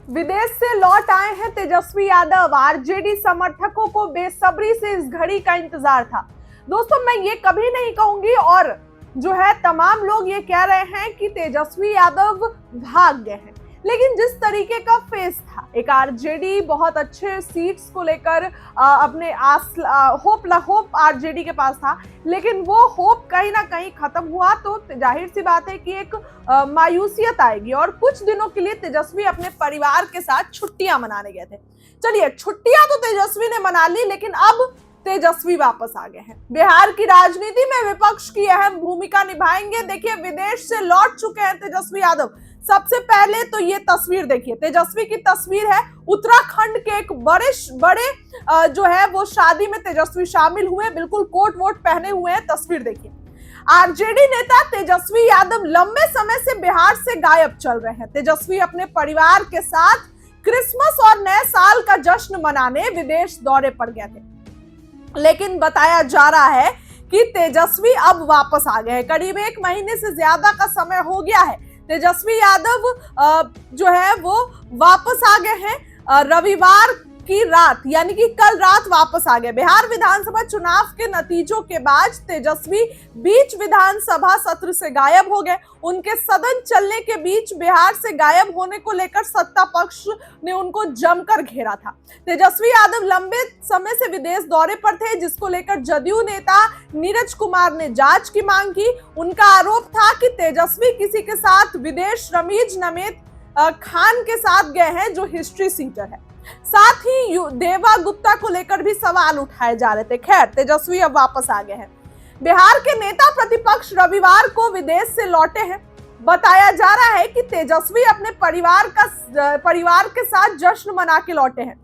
विदेश से लौट आए हैं तेजस्वी यादव। आरजेडी समर्थकों को बेसब्री से इस घड़ी का इंतजार था। दोस्तों, मैं ये कभी नहीं कहूंगी और जो है तमाम लोग ये कह रहे हैं कि तेजस्वी यादव भाग गए हैं, लेकिन जिस तरीके का फेस था, एक आरजेडी बहुत अच्छे सीट्स को लेकर अपने होप आरजेडी के पास था, लेकिन वो होप कहीं ना कहीं खत्म हुआ तो जाहिर सी बात है कि एक मायूसियत आएगी। और कुछ दिनों के लिए तेजस्वी अपने परिवार के साथ छुट्टियां मनाने गए थे। चलिए, छुट्टियां तो तेजस्वी ने मना ली, लेकिन अब तेजस्वी वापस आ गए हैं। बिहार की राजनीति में विपक्ष की अहम भूमिका निभाएंगे। देखिए, विदेश से लौट चुके हैं तेजस्वी यादव। सबसे पहले तो ये तस्वीर देखिए, तेजस्वी की तस्वीर है। उत्तराखंड के एक बड़े जो है वो शादी में तेजस्वी शामिल हुए, बिल्कुल कोट वोट पहने हुए हैं। तस्वीर देखिए। आरजेडी नेता तेजस्वी यादव लंबे समय से बिहार से गायब चल रहे हैं। तेजस्वी अपने परिवार के साथ क्रिसमस और नए साल का जश्न मनाने विदेश दौरे पर गए थे, लेकिन बताया जा रहा है कि तेजस्वी अब वापस आ गए हैं। करीब 1 महीने से ज्यादा का समय हो गया है। तेजस्वी यादव जो है वो वापस आ गए हैं। रविवार की रात यानी कि कल रात वापस आ गए। बिहार विधानसभा चुनाव के नतीजों के बाद तेजस्वी बीच विधानसभा सत्र से गायब हो गए। उनके सदन चलने के बीच बिहार से गायब होने को लेकर सत्ता पक्ष ने उनको जमकर घेरा था। तेजस्वी यादव लंबे समय से विदेश दौरे पर थे, जिसको लेकर जदयू नेता नीरज कुमार ने जांच की मांग की। उनका आरोप था कि तेजस्वी किसी के साथ विदेश रमीज नमेद खान के साथ गए हैं, जो हिस्ट्री सीटर है। साथ ही देवा गुप्ता को लेकर भी सवाल उठाए जा रहे थे। खैर, तेजस्वी अब वापस आ गए हैं। बिहार के नेता प्रतिपक्ष रविवार को विदेश से लौटे हैं। बताया जा रहा है कि तेजस्वी अपने परिवार के साथ जश्न मना के लौटे हैं।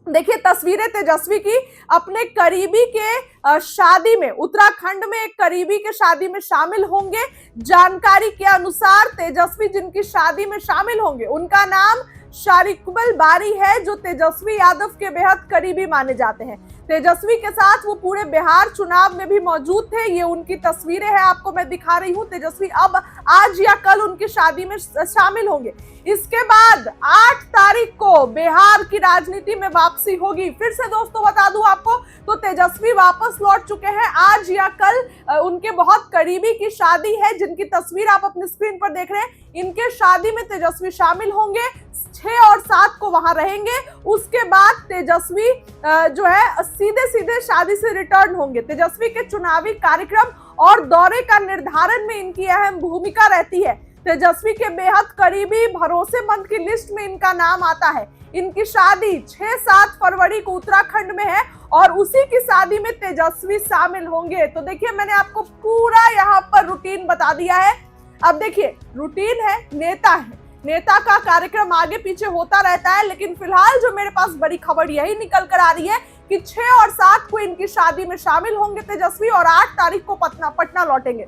देखिए तस्वीरें तेजस्वी की अपने करीबी के शादी में, उत्तराखंड में एक करीबी के शादी में शामिल होंगे। जानकारी के अनुसार तेजस्वी जिनकी शादी में शामिल होंगे उनका नाम शारिकुबल बारी है, जो तेजस्वी यादव के बेहद करीबी माने जाते हैं। तेजस्वी के साथ वो पूरे बिहार चुनाव में भी मौजूद थे। ये उनकी तस्वीरें हैं, आपको मैं दिखा रही हूं। तेजस्वी अब आज या कल उनकी शादी में शामिल होंगे। इसके बाद 8 तारीख को बिहार की राजनीति में वापसी होगी। फिर से दोस्तों बता दूं आपको, तो तेजस्वी वापस लौट चुके हैं। आज या कल उनके बहुत करीबी की शादी है, जिनकी तस्वीर आप अपनी स्क्रीन पर देख रहे हैं। इनके शादी में तेजस्वी शामिल होंगे, 6 और 7 को वहां रहेंगे। उसके बाद तेजस्वी जो है सीधे शादी से रिटर्न होंगे। तेजस्वी के चुनावी कार्यक्रम और दौरे का निर्धारण में इनकी अहम भूमिका रहती है। तेजस्वी के बेहद करीबी भरोसेमंद की लिस्ट में इनका नाम आता है। इनकी शादी 6-7 फरवरी को उत्तराखंड में है और उसी की शादी में तेजस्वी शामिल होंगे। तो देखिए, मैंने आपको पूरा यहाँ पर रूटीन बता दिया है। अब देखिए, रूटीन है, नेता का कार्यक्रम आगे पीछे होता रहता है, लेकिन फिलहाल जो मेरे पास बड़ी खबर यही निकल कर आ रही है कि 6 और 7 को इनकी शादी में शामिल होंगे तेजस्वी और 8 तारीख को पटना लौटेंगे।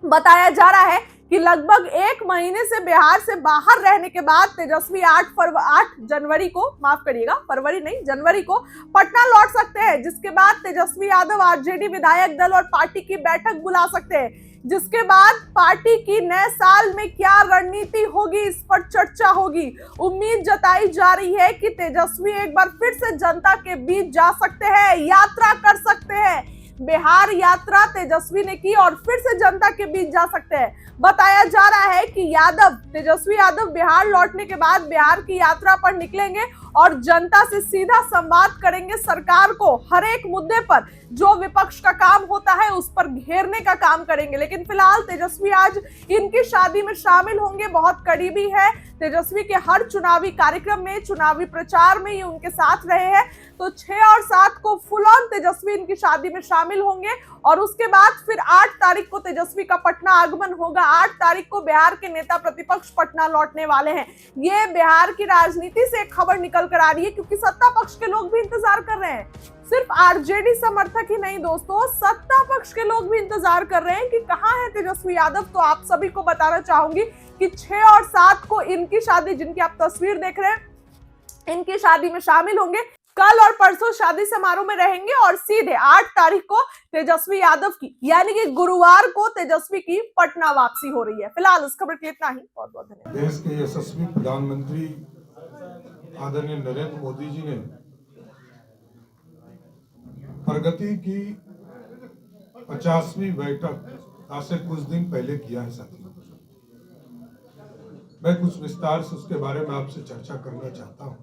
बताया जा रहा है कि लगभग 1 महीने से बिहार से बाहर रहने के बाद तेजस्वी 8 जनवरी को, माफ करिएगा, फरवरी नहीं जनवरी को पटना लौट सकते हैं। जिसके बाद तेजस्वी यादव आरजेडी विधायक दल और पार्टी की बैठक बुला सकते हैं। जिसके बाद पार्टी की नए साल में क्या रणनीति होगी, इस पर चर्चा होगी। उम्मीद जताई जा रही है कि तेजस्वी एक बार फिर से जनता के बीच जा सकते हैं, यात्रा कर सकते हैं। बिहार यात्रा तेजस्वी ने की और फिर से जनता के बीच जा सकते हैं। बताया जा रहा है कि तेजस्वी यादव बिहार लौटने के बाद बिहार की यात्रा पर निकलेंगे और जनता से सीधा संवाद करेंगे। सरकार को हर एक मुद्दे पर जो विपक्ष का काम होता है उस पर घेरने का काम करेंगे। लेकिन फिलहाल तेजस्वी आज इनकी शादी में शामिल होंगे, बहुत करीबी है। तेजस्वी के हर चुनावी कार्यक्रम में, चुनावी प्रचार में ये उनके साथ रहे हैं। तो 6 और 7 को फुल ऑन तेजस्वी इनकी शादी में शामिल होंगे और उसके बाद फिर 8 तारीख को तेजस्वी का पटना आगमन होगा। 8 तारीख को बिहार के नेता प्रतिपक्ष पटना लौटने वाले हैं। ये बिहार की राजनीति से एक खबर निकल कर आ रही है, क्योंकि सत्ता पक्ष के लोग भी इंतजार कर रहे हैं। सिर्फ आरजेडी समर्थक ही नहीं दोस्तों, सत्ता पक्ष के लोग भी इंतजार कर रहे हैं कि कहां है तेजस्वी यादव। तो आप सभी को बताना चाहूंगी कि 6 और 7 को इनकी शादी, जिनकी आप तस्वीर देख रहे हैं, इनकी शादी में शामिल होंगे। कल और परसों शादी समारोह में रहेंगे और सीधे 8 तारीख को तेजस्वी यादव की यानी कि गुरुवार को तेजस्वी की पटना वापसी हो रही है। फिलहाल इस खबर के लिए इतना ही। बहुत बहुत धन्यवाद। देश के यशस्वी प्रधानमंत्री आदरणीय नरेंद्र मोदी जी ने प्रगति की 50वीं बैठक आज से कुछ दिन पहले किया है साथियों। मैं कुछ विस्तार से उसके बारे में आपसे चर्चा करना चाहता हूं।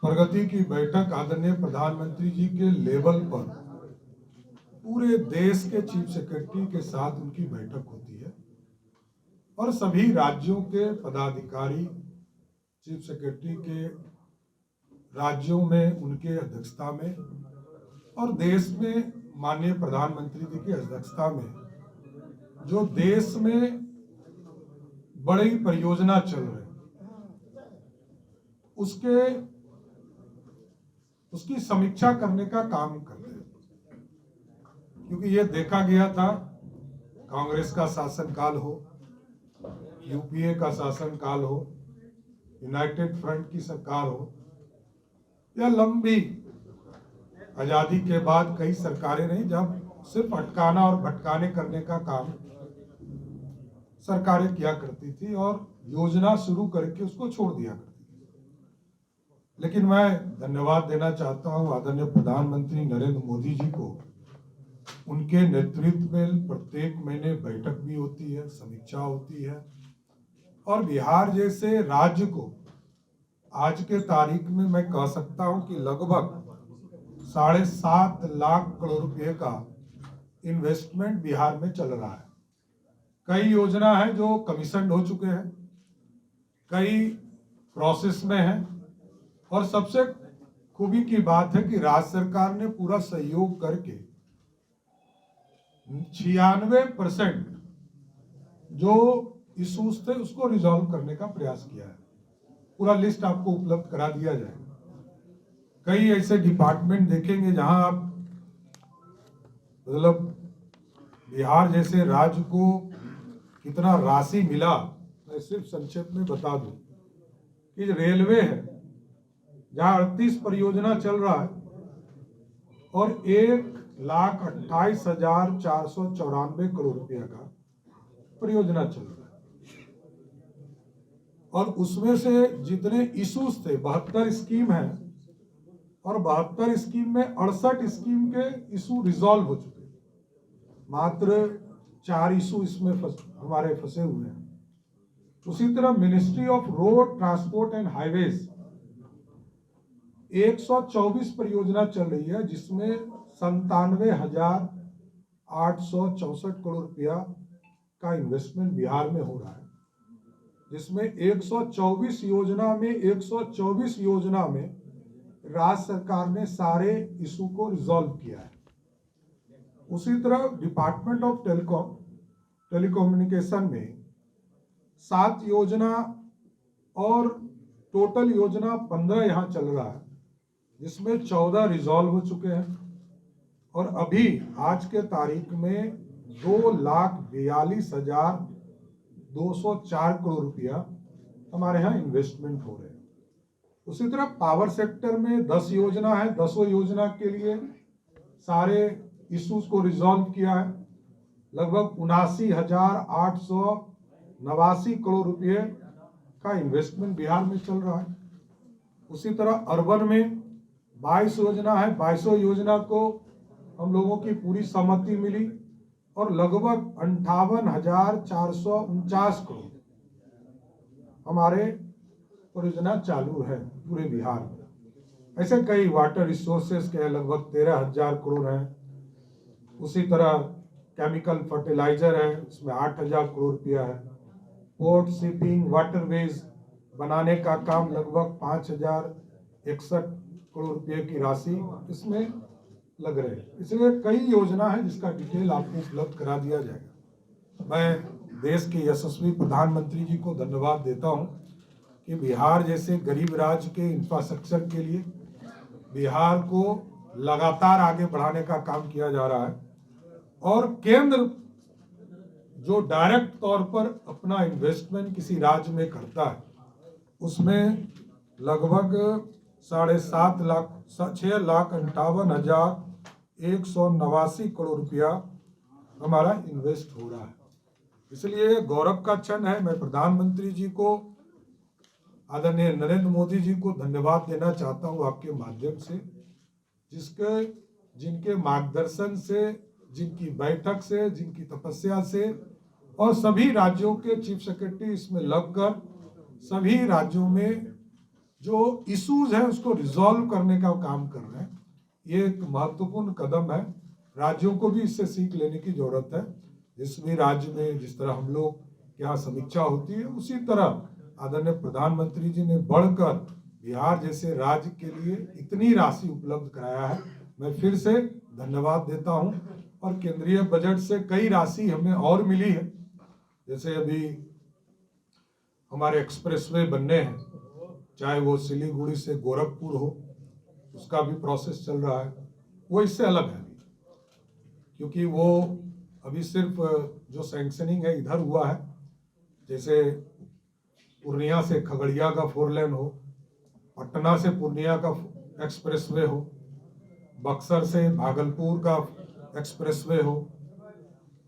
प्रगति की बैठक आदरणीय प्रधानमंत्री जी के लेवल पर पूरे देश के चीफ सेक्रेटरी के साथ उनकी बैठक होती है और सभी राज्यों के पदाधिकारी चीफ सेक्रेटरी के राज्यों में उनके अध्यक्षता में और देश में माननीय प्रधानमंत्री जी की अध्यक्षता में जो देश में बड़ी परियोजना चल रही उसकी समीक्षा करने का काम करते हैं, क्योंकि ये देखा गया था कांग्रेस का शासनकाल हो, यूपीए का शासनकाल हो, यूनाइटेड फ्रंट की सरकार हो या लंबी आजादी के बाद कई सरकारें नहीं, जब सिर्फ अटकाना और भटकाने करने का काम सरकारें किया करती थी और योजना शुरू करके उसको छोड़ दिया करती थी। लेकिन मैं धन्यवाद देना चाहता हूं आदरणीय प्रधानमंत्री नरेंद्र मोदी जी को। उनके नेतृत्व में प्रत्येक महीने बैठक भी होती है, समीक्षा होती है और बिहार जैसे राज्य को आज के तारीख में मैं कह सकता हूं कि लगभग 7.5 लाख करोड़ रुपए का इन्वेस्टमेंट बिहार में चल रहा है। कई योजना है जो कमीशन हो चुके हैं, कई प्रोसेस में हैं और सबसे खूबी की बात है कि राज्य सरकार ने पूरा सहयोग करके 96% जो इश्यूज थे उसको रिजॉल्व करने का प्रयास किया है। पूरा लिस्ट आपको उपलब्ध करा दिया जाएगा। कई ऐसे डिपार्टमेंट देखेंगे जहां आप मतलब बिहार जैसे राज्य को कितना राशि मिला, मैं सिर्फ संक्षेप में बता दूं कि रेलवे है जहां 38 परियोजना चल रहा है और 1,28,494 करोड़ रुपया का परियोजना चल रहा है और उसमें से जितने इश्यूज थे 72 स्कीम है और 72 स्कीम में 68 स्कीम के इशू रिजॉल्व हो चुके, मात्र 4 इशू इसमें हमारे फंसे हुए हैं। उसी तरह ministry of road transport and highways 124 परियोजना चल रही है जिसमें 97,864 करोड़ रुपया का इन्वेस्टमेंट बिहार में हो रहा है, जिसमें 124 योजना में राज्य सरकार ने सारे इशू को रिजॉल्व किया है। उसी तरह डिपार्टमेंट ऑफ टेलीकम्युनिकेशन में 7 योजना और टोटल योजना 15 यहाँ चल रहा है, जिसमें 14 रिजॉल्व हो चुके हैं और अभी आज के तारीख में 2,42,204 करोड़ रुपया हमारे यहाँ इन्वेस्टमेंट हो रहे हैं। उसी तरह पावर सेक्टर में 10 योजना है, 10 योजना के लिए सारे इश्यूज को रिजॉल्व किया है। लगभग 79,889 करोड़ रुपए का इन्वेस्टमेंट बिहार में चल रहा है। उसी तरह अर्बन में 22 योजना है, 22 योजना को हम लोगों की पूरी सहमति मिली और लगभग 58,449 करोड़ हमारे परियोजना चालू है पूरे बिहार में। ऐसे कई वाटर रिसोर्सेज के लगभग 13,000 करोड़ हैं। उसी तरह केमिकल फर्टिलाइजर है, उसमें 8,000 करोड़ रुपया है। पोर्ट शिपिंग वाटरवेज बनाने का काम लगभग 5,061 करोड़ रुपये की राशि इसमें लग रहे हैं। इसलिए कई योजना है जिसका डिटेल आपको उपलब्ध करा दिया जाएगा। मैं देश के यशस्वी प्रधानमंत्री जी को धन्यवाद देता हूं कि बिहार जैसे गरीब राज्य के इंफ्रास्ट्रक्चर के लिए बिहार को लगातार आगे बढ़ाने का काम किया जा रहा है और केंद्र जो डायरेक्ट तौर पर अपना इन्वेस्टमेंट किसी राज्य में करता है उसमें लगभग 6,58,189 करोड़ रुपया हमारा इन्वेस्ट हो रहा है। इसलिए गौरव का क्षण है। मैं प्रधानमंत्री जी को, आदरणीय नरेंद्र मोदी जी को धन्यवाद देना चाहता हूँ आपके माध्यम से, जिनके मार्गदर्शन से, जिनकी बैठक से, जिनकी तपस्या से और सभी राज्यों के चीफ सेक्रेटरी इसमें लगकर सभी राज्यों में जो इश्यूज है उसको रिजॉल्व करने का काम कर रहे हैं। ये एक महत्वपूर्ण कदम है। राज्यों को भी इससे सीख लेने की जरूरत है। जिस भी राज्य में जिस तरह हम लोग यहाँ समीक्षा होती है, उसी तरह आदरणीय प्रधानमंत्री जी ने बढ़कर बिहार जैसे राज्य के लिए इतनी राशि उपलब्ध कराया है। मैं फिर से धन्यवाद देता हूं। और केंद्रीय बजट से कई राशि हमें और मिली है। जैसे अभी हमारे एक्सप्रेसवे बनने हैं, चाहे वो सिलीगुड़ी से गोरखपुर हो, उसका भी प्रोसेस चल रहा है। वो इससे अलग है अभी, क्योंकि वो अभी सिर्फ जो सैंक्शनिंग है इधर हुआ है। जैसे पूर्णिया से खगड़िया का 4 लेन हो, पटना से पूर्णिया का एक्सप्रेसवे हो, बक्सर से भागलपुर का एक्सप्रेसवे हो,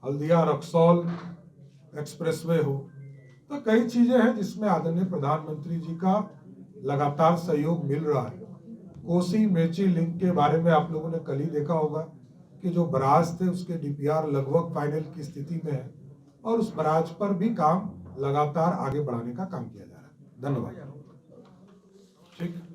हल्दिया रक्सौल एक्सप्रेसवे हो। तो कई चीजें हैं जिसमें आदरणीय प्रधानमंत्री जी का लगातार सहयोग मिल रहा है। कोसी मेची लिंक के बारे में आप लोगों ने कल ही देखा होगा कि जो बराज थे उसके डीपीआर लगभग फाइनल की स्थिति में है और उस बराज पर भी काम लगातार आगे बढ़ाने का काम किया जा रहा है। धन्यवाद। ठीक।